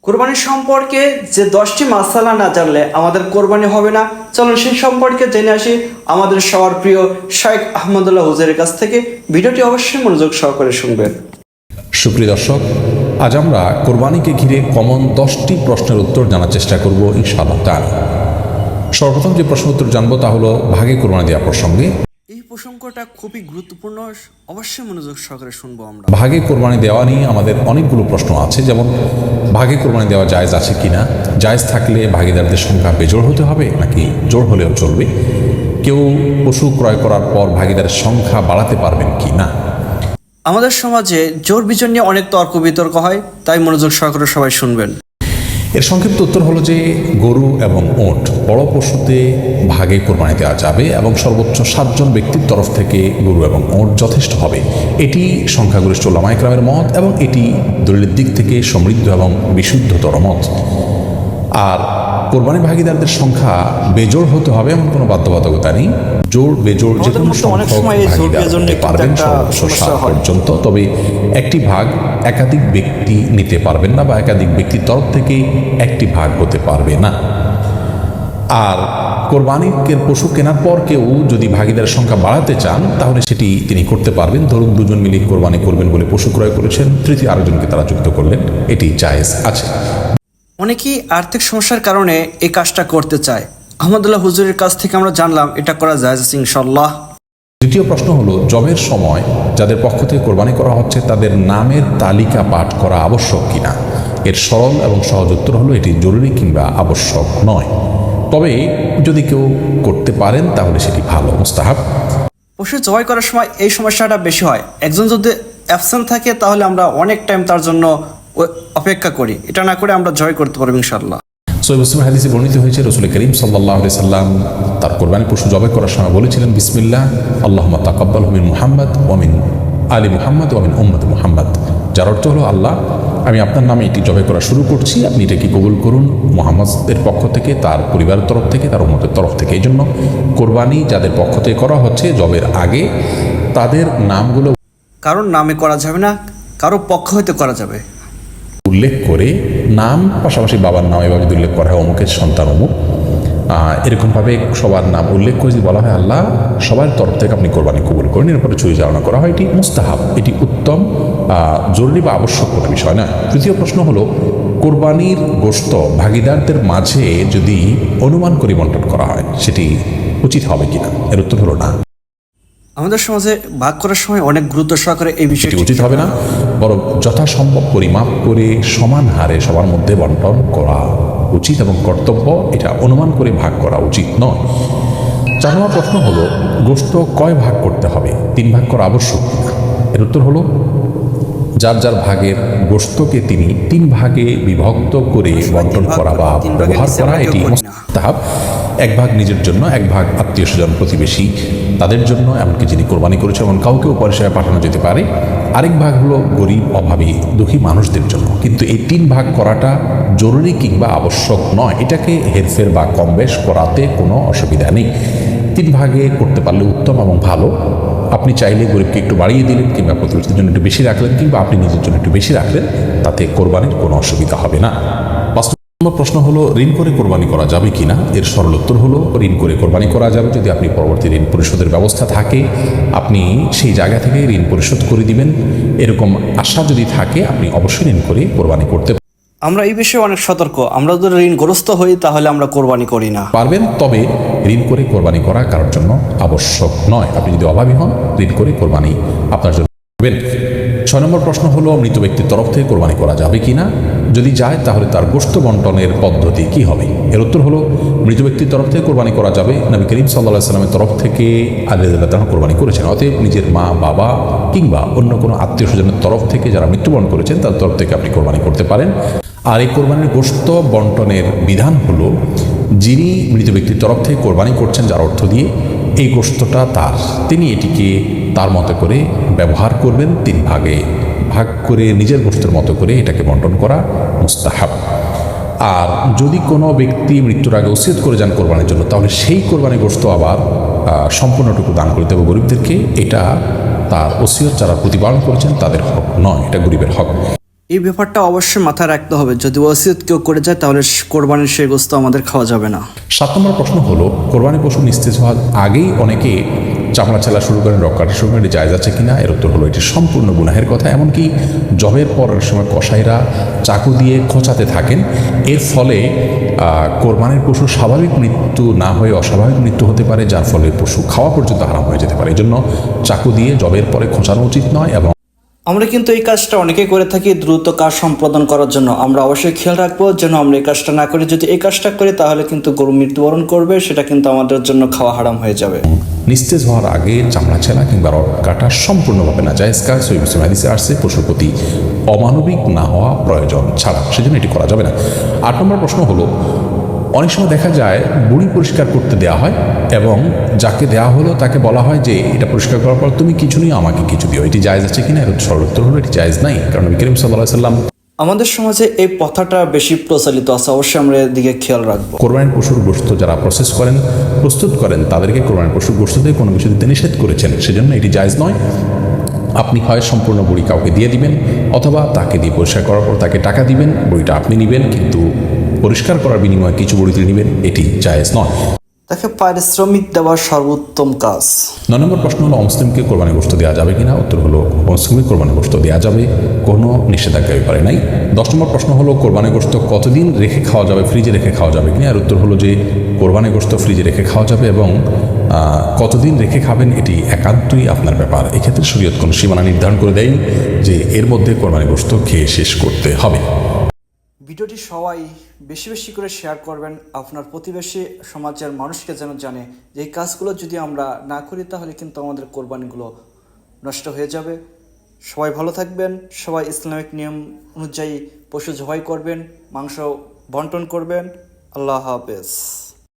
কোরবানি সম্পর্কে যে 10টি মাসালা না জানলে আমাদের কোরবানি হবে না, চলুন সেই সম্পর্কে জেনে আসি আমাদের সবার প্রিয় শেখ আহমদুল্লাহ হুজুরের কাছ থেকে। ভিডিওটি অবশ্যই মনোযোগ সহকারে শুনবেন। সুপ্রিয় দর্শক, আজ আমরা কোরবানিকে ঘিরে কমন 10টি প্রশ্নের উত্তর জানার চেষ্টা করব ইনশাআল্লাহ তাআলা। সর্বপ্রথম যে প্রশ্ন উত্তর জানবো তা হলো ভাগে কোরবানি দেওয়া প্রসঙ্গে। এই প্রসঙ্গটা খুবই গুরুত্বপূর্ণ, অবশ্যই মনোযোগ সহকারে শুনবো আমরা। ভাগে কোরবানি দেওয়া নিয়ে আমাদের অনেকগুলো প্রশ্ন আছে, যেমন ভাগে কোরবানি দেওয়া জায়েজ আছে কিনা, জায়েজ থাকলে ভাগীদারদের সংখ্যা বেজোড় হতে হবে নাকি জোড় হলেও চলবে, কেউ পশু ক্রয় করার পর ভাগীদারের সংখ্যা বাড়াতে পারবেন কি না। আমাদের সমাজে জোর বিজয় নিয়ে অনেক তর্ক বিতর্ক হয়, তাই মনোযোগ সহকারে সবাই শুনবেন। এর সংক্ষিপ্ত উত্তর হলো যে গরু এবং ওট বড় পশুতে ভাগে কোরবানি দেওয়া যাবে এবং সর্বোচ্চ 7 জন ব্যক্তির তরফ থেকে গরু এবং ওট যথেষ্ট হবে। এটি সংখ্যাগরিষ্ঠ উলামা ইকরামের মত এবং এটি দলিলের দিক থেকে সমৃদ্ধ এবং বিশুদ্ধতর মত। আর কোরবানি ভাগীদারদের সংখ্যা বেজোড় হতে হবে এমন কোনো বাধ্যবাধকতা নেই। জোড় বেজোড় যে কোনো সংখ্যক ভাগীদার হতে পারবেন সর্বোচ্চ 7 পর্যন্ত। তবে একটি ভাগ একাধিক ব্যক্তি নিতে পারবেন না বা একাধিক ব্যক্তির তরফ থেকে একটি ভাগ হতে পারবে না। আর কোরবানির পশু কেনার পর কেউ যদি ভাগীদারের সংখ্যা বাড়াতে চান তাহলে সেটি তিনি করতে পারবেন। ধরুন দুজন মিলে কোরবানি করবেন বলে পশু ক্রয় করেছেন, তৃতীয় আরেকজনকে তারা যুক্ত করলেন, এটি জায়েজ আছে। অনেকেই আর্থিক সমস্যার কারণে এই কাজটা করতে চায়। আহমদুল্লাহ হুজুরের কাছ থেকে আমরা জানলাম এটা করা জায়েজ আছে ইনশাআল্লাহ। দ্বিতীয় প্রশ্ন হলো জবের সময় যাদের পক্ষ থেকে কোরবানি করা হচ্ছে তাদের নামের তালিকা পাঠ করা আবশ্যক কিনা। এর সরল এবং সহজ উত্তর হলো এটি জরুরি কিংবা আবশ্যক নয়, তবে যদি কেউ করতে পারেন তাহলে সেটি ভালো, মুস্তাহাব। পশু জবাই করার সময় এই সমস্যাটা বেশি হয়। একজন যদি অ্যাবসেন্ট থাকে তাহলে আমরা অনেক টাইম তার জন্য অপেক্ষা করি, এটা না করে আমরা জয় করতে পারবো ইনশাআল্লাহ। সহিহ মুসলিম হাদিসে বর্ণিত হয়েছে রাসূল করিম সাল্লাল্লাহু আলাইহি সাল্লাম তার কোরবানি পশু জবাই করার সময় বলেছিলেন, বিসমিল্লাহ আল্লাহুম্মা তাকাব্বালহু মিন মুহাম্মদ ওয়া মিন আলি মুহাম্মদ ওয়া মিন উম্মতি মুহাম্মদ, যার অর্থ হলো আল্লাহ আমি আপনার নামে এটি জবাই করা শুরু করছি, আপনি এটাকে কবুল করুন মুহাম্মদের পক্ষ থেকে, তার পরিবারের তরফ থেকে, তার উম্মতের তরফ থেকে। এই জন্য কোরবানি যাদের পক্ষ থেকে করা হচ্ছে জবের আগে তাদের নামগুলো কারোর নামে করা যাবে না, কারো পক্ষ হইতে করা যাবে উল্লেখ করে, নাম পাশাপাশি বাবার নাম এভাবে যদি উল্লেখ করা হয় অমুকের সন্তান অমুক, এরকমভাবে সবার নাম উল্লেখ করে যদি বলা হয় আল্লাহ সবার তরফ থেকে আপনি কোরবানি কবুল করেন, এরপরে চুরি চালনা করা হয়, এটি মুস্তাহাব, এটি উত্তম, জরুরি বা আবশ্যক কোনো বিষয় নয়। তৃতীয় প্রশ্ন হলো কোরবানির গোশত ভাগীদারদের মাঝে যদি অনুমান করে বন্টন করা হয় সেটি উচিত হবে কিনা। এর উত্তর হলো না। আমাদের সমাজে ভাগ করার সময় অনেক গুরুত্ব সহকারে এই বিষয়টি উচিত হবে না, বরং যথাসম্ভব পরিমাপ করে সমান হারে সবার মধ্যে বন্টন করা উচিত এবং কর্তব্য, এটা অনুমান করে ভাগ করা উচিত নয়। 4 নম্বর প্রশ্ন হলো গোশত কয় ভাগ করতে হবে, 3 ভাগ করা আবশ্যক কিনা। এর উত্তর হলো যার যার ভাগের গোশতকে তিনি 3 ভাগে বিভক্ত করে বন্টন করা বা ব্যবহার করা এটি মুস্তাহাব। 1 ভাগ নিজের জন্য, 1 ভাগ আত্মীয় স্বজন প্রতিবেশী তাদের জন্য, এমনকি যিনি কোরবানি করেছে এমন কাউকে উপহার হিসেবে পাঠানো যেতে পারে। আরেক ভাগ হলো গরিব অভাবী দুঃখী মানুষদের জন্য। কিন্তু এই 3 ভাগ করাটা জরুরি কিংবা আবশ্যক নয়, এটাকে হেরফের বা কম বেশ করাতে কোনো অসুবিধা নেই। 3 ভাগে করতে পারলে উত্তম এবং ভালো। আপনি চাইলে গরিবকে একটু বাড়িয়ে দিলেন কিংবা প্রতিবেশীর জন্য একটু বেশি রাখলেন কিংবা আপনি নিজের জন্য একটু বেশি রাখলেন, তাতে কোরবানির কোনো অসুবিধা হবে না। প্রশ্ন হলো ঋণ করে কোরবানি করা যাবে কিনা। এর সরল উত্তর হলো ঋণ করে কোরবানি করা যাবে যদি আপনি পরবর্তী ঋণ পরিশোধের ব্যবস্থা থাকে, আপনি সেই জায়গা থেকে ঋণ পরিশোধ করে দিবেন, এরকম আশা যদি থাকে আপনি অবশ্যই ঋণ করে কোরবানি করতে আমরা এই বিষয়ে অনেক সতর্ক। আমরা যদি ঋণগ্রস্ত হই তাহলে আমরা কোরবানি করি না পারবেন, তবে ঋণ করে কোরবানি করা কারোর জন্য আবশ্যক নয়। আপনি যদি অভাবী হন ঋণ করে কোরবানি আপনার জন্য করবেন। 6 নম্বর প্রশ্ন হলো মৃত ব্যক্তির তরফ থেকে কোরবানি করা যাবে কিনা। যদি যায় তাহলে তার গোশত বন্টনের পদ্ধতি কি হবে। এর উত্তর হলো মৃত ব্যক্তির তরফ থেকে কোরবানি করা যাবে। নবী করিম সাল্লাল্লাহু আলাইহি সাল্লামের তরফ থেকে আলী রাদিয়াল্লাহু তাআলা কোরবানি করেছেন। অতএব নিজের মা বাবা কিংবা অন্য কোনো আত্মীয় স্বজনের তরফ থেকে যারা মৃত্যুবরণ করেছেন তার তরফ থেকে আপনি কোরবানি করতে পারেন। আর এই কোরবানির গোশত বন্টনের বিধান হলো যিনি মৃত ব্যক্তির তরফ থেকে কোরবানি করছেন যার অর্থ দিয়ে এই গোশতটা তার, তিনি এটিকে তার মতো করে ব্যবহার করবেন, 3 ভাগে ভাগ করে নিজের গোশতের মতো করে এটাকে বন্টন করা মুস্তাহাব। আর যদি কোনো ব্যক্তি মৃত্যুর আগে ওসিয়ত করে যান কোরবানির জন্য তাহলে সেই কোরবানির গোশত আবার সম্পূর্ণটুকু দান করে দেবে গরিবদেরকে। এটা তার ওসিয়ত যারা প্রতিপালন করেছেন তাদের হক নয়, এটা গরিবের হক। এই ব্যাপারটা অবশ্যই মাথায় রাখতে হবে, যদি ওসিয়ত কেউ করে যায় তাহলে কোরবানির সেই গোশত আমাদের খাওয়া যাবে না। 7 নম্বর প্রশ্ন হলো, কোরবানি পশু নিস্তেজ হওয়ার আগেই অনেকে চামড়া চালা শুরু করেন, রক কাটা শুরু করেন, এটি জায়েজ আছে কিনা? এর উত্তর হলো এটি সম্পূর্ণ গুনাহের কথা। এমনকি জবের পরের সময় কসাইরা চাকু দিয়ে খোঁচাতে থাকেন, এর ফলে কোরবানির পশু স্বাভাবিক মৃত্যু না হয়ে অস্বাভাবিক মৃত্যু হতে পারে, যার ফলে পশু খাওয়া পর্যন্ত হারাম হয়ে যেতে পারে। এই জন্য চাকু দিয়ে জবের পরে খোঁচানো উচিত নয়। এবং আমরা কিন্তু এই কাজটা অনেকেই করে থাকি দ্রুত কাজ সম্পাদন করার জন্য। আমরা অবশ্যই খেয়াল রাখবো যেন আমরা এই কাজটা না করি। যদি এই কাজটা করি তাহলে কিন্তু গরু মৃত্যুবরণ করবে, সেটা কিন্তু আমাদের জন্য খাওয়া হারাম হয়ে যাবে। নিস্তেজ হওয়ার আগে চামড়া ছেলা কিংবা রক কাটা সম্পূর্ণভাবে না জায়েজ কাজ। সহিহ মুসলিম হাদিসে আসছে পশুর প্রতি অমানবিক না হওয়া প্রয়োজন ছাড়া, সেজন্য এটি করা যাবে না। 8 নম্বর প্রশ্ন হলো, অনেক সময় দেখা যায় বুড়ি পরিষ্কার করতে দেওয়া হয় এবং যাকে দেওয়া হলো তাকে বলা হয় যে এটা পরিষ্কার করার পর তুমি কিছু নিয়ে আমাকে কিছু দিও। এটি জায়েজ আছে কিনা? এর সরল উত্তর হলো এটি জায়েজ নাই। কারণ নবী করিম সাল্লাল্লাহু আলাইহি সাল্লাম আমাদের সমাজে এই প্রথাটা বেশি প্রচলিত আছে, অবশ্যই আমরা এদিকে খেয়াল রাখবো। কোরবানির পশুর গোশত যারা প্রস্তুত করেন তাদেরকে কোরবানির পশুর গোশত দিয়ে কোনো কিছু দিতে নিষেধ করেছেন, সেজন্য এটি জায়েজ নয়। আপনি হয় সম্পূর্ণ বুড়ি কাউকে দিয়ে দিবেন, অথবা তাকে দিয়ে পরিষ্কার করার পর তাকে টাকা দিবেন, বুড়িটা আপনি নেবেন, কিন্তু পরিষ্কার করার বিনিময়ে কিছু বুড়িতে নেবেন, এটি জায়েজ নয়। তাকে পারিশ্রমিক দেওয়ার সর্বোত্তম কাজ। 9 নম্বর প্রশ্ন হলো, অমুসলিমকে কোরবানি গোশত দেওয়া যাবে কিনা? উত্তর হলো অমুসলিমকে কোরবানি গোশত দেওয়া যাবে, কোনো নিষেধাজ্ঞা ব্যাপারে নাই। 10 নম্বর প্রশ্ন হলো, কোরবানি গোশত কতদিন রেখে খাওয়া যাবে, ফ্রিজে রেখে খাওয়া যাবে কিনা? এর উত্তর হলো যে কোরবানি গোশত ফ্রিজে রেখে খাওয়া যাবে, এবং কতদিন রেখে খাবেন এটি একান্তই আপনার ব্যাপার। এক্ষেত্রে শরীয়ত কোনো সীমানা নির্ধারণ করে দেয়নি যে এর মধ্যে কোরবানি গোশত খেয়ে শেষ করতে হবে। ভিডিওটি সবাই বেশি বেশি করে শেয়ার করবেন, আপনার প্রতিবেশী সমাজের মানুষকে যেন জানে যে এই কাজগুলো যদি আমরা না করি তাহলে কিন্তু আমাদের কোরবানিগুলো নষ্ট হয়ে যাবে। সবাই ভালো থাকবেন, সবাই ইসলামিক নিয়ম অনুযায়ী পশু জবাই করবেন, মাংস বন্টন করবেন। আল্লাহ হাফেজ।